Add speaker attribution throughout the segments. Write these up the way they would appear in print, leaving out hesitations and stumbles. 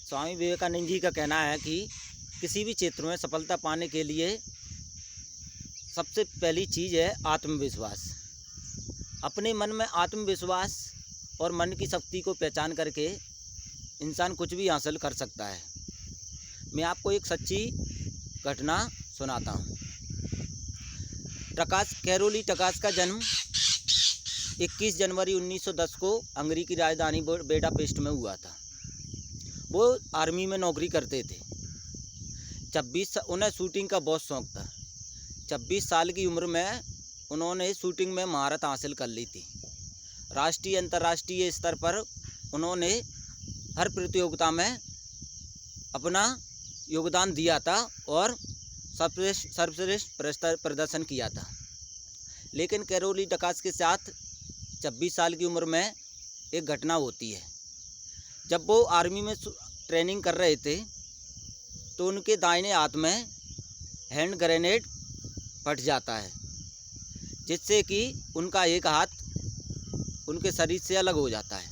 Speaker 1: स्वामी विवेकानंद जी का कहना है कि किसी भी क्षेत्र में सफलता पाने के लिए सबसे पहली चीज़ है आत्मविश्वास। अपने मन में आत्मविश्वास और मन की शक्ति को पहचान करके इंसान कुछ भी हासिल कर सकता है। मैं आपको एक सच्ची घटना सुनाता हूँ। कैरोली टकास का जन्म 21 जनवरी 1910 को हंगरी की राजधानी बुडापेस्ट में हुआ था। वो आर्मी में नौकरी करते थे। उन्हें शूटिंग का बहुत शौक़ था। 26 साल की उम्र में उन्होंने शूटिंग में महारत हासिल कर ली थी। राष्ट्रीय अंतर्राष्ट्रीय स्तर पर उन्होंने हर प्रतियोगिता में अपना योगदान दिया था और सर्वश्रेष्ठ प्रदर्शन किया था। लेकिन कैरोली टकास के साथ 26 साल की उम्र में एक घटना होती है। जब वो आर्मी में ट्रेनिंग कर रहे थे तो उनके दाहिने हाथ में हैंड ग्रेनेड फट जाता है, जिससे कि उनका एक हाथ उनके शरीर से अलग हो जाता है।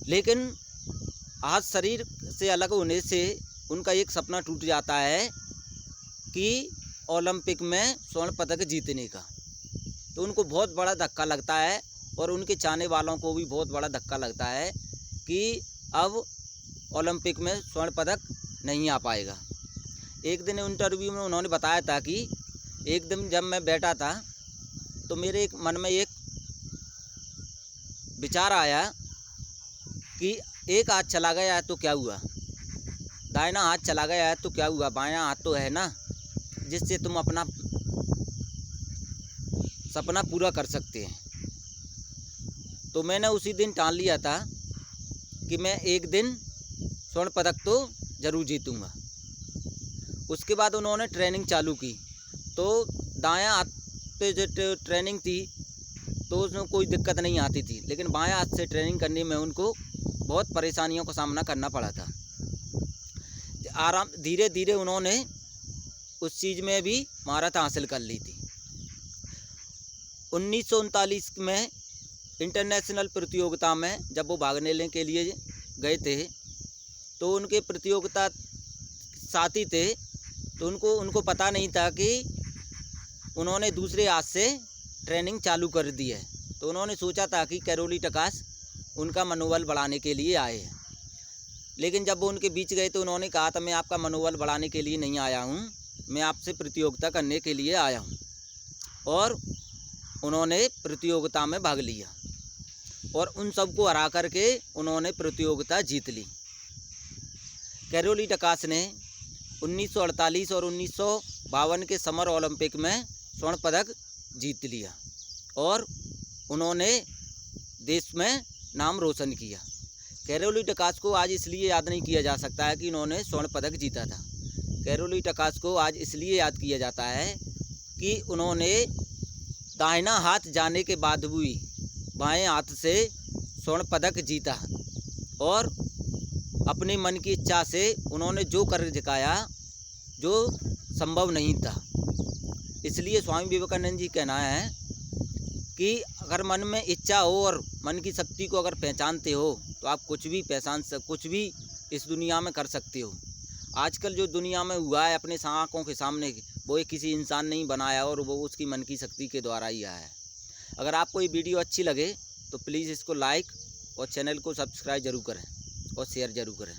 Speaker 1: लेकिन हाथ शरीर से अलग होने से उनका एक सपना टूट जाता है कि ओलंपिक में स्वर्ण पदक जीतने का। तो उनको बहुत बड़ा धक्का लगता है और उनके चाहने वालों को भी बहुत बड़ा धक्का लगता है कि अब ओलंपिक में स्वर्ण पदक नहीं आ पाएगा। एक दिन इंटरव्यू में उन्होंने बताया था कि एक दिन जब मैं बैठा था तो मेरे मन में एक विचार आया कि एक हाथ चला गया है तो क्या हुआ, दाहिना हाथ चला गया है तो क्या हुआ, बायां हाथ तो है ना, जिससे तुम अपना सपना पूरा कर सकते हैं। तो मैंने उसी दिन ठान लिया था कि मैं एक दिन स्वर्ण पदक तो ज़रूर जीतूंगा। उसके बाद उन्होंने ट्रेनिंग चालू की। तो दायां हाथ पे जो ट्रेनिंग थी तो उसमें कोई दिक्कत नहीं आती थी, लेकिन बायां हाथ से ट्रेनिंग करने में उनको बहुत परेशानियों का सामना करना पड़ा था। धीरे धीरे उन्होंने उस चीज़ में भी महारत हासिल कर ली थी। 1939 में इंटरनेशनल प्रतियोगिता में जब वो भाग लेने के लिए गए थे तो उनके प्रतियोगिता साथी थे, तो उनको पता नहीं था कि उन्होंने दूसरे हाथ से ट्रेनिंग चालू कर दी है। तो उन्होंने सोचा था कि कैरोली टकास उनका मनोबल बढ़ाने के लिए आए हैं। लेकिन जब वो उनके बीच गए तो उन्होंने कहा था मैं आपका मनोबल बढ़ाने के लिए नहीं आया हूँ, मैं आपसे प्रतियोगिता करने के लिए आया हूँ। और उन्होंने प्रतियोगिता में भाग लिया और उन सबको हरा करके उन्होंने प्रतियोगिता जीत ली। कैरोली टकास ने 1948 और 1952 के समर ओलंपिक में स्वर्ण पदक जीत लिया और उन्होंने देश में नाम रोशन किया। कैरोली टकास को आज इसलिए याद नहीं किया जा सकता है कि उन्होंने स्वर्ण पदक जीता था। कैरोली टकास को आज इसलिए याद किया जाता है कि उन्होंने दाहिना हाथ जाने के बाद भी बाएं हाथ से स्वर्ण पदक जीता और अपने मन की इच्छा से उन्होंने जो कर दिखाया जो संभव नहीं था। इसलिए स्वामी विवेकानंद जी कहना है कि अगर मन में इच्छा हो और मन की शक्ति को अगर पहचानते हो तो आप कुछ भी इस दुनिया में कर सकते हो। आजकल जो दुनिया में हुआ है अपने आँखों के सामने, वो एक किसी इंसान ने ही बनाया और वो उसकी मन की शक्ति के द्वारा ही आया है। अगर आपको ये वीडियो अच्छी लगे तो प्लीज़ इसको लाइक और चैनल को सब्सक्राइब ज़रूर करें और शेयर ज़रूर करें।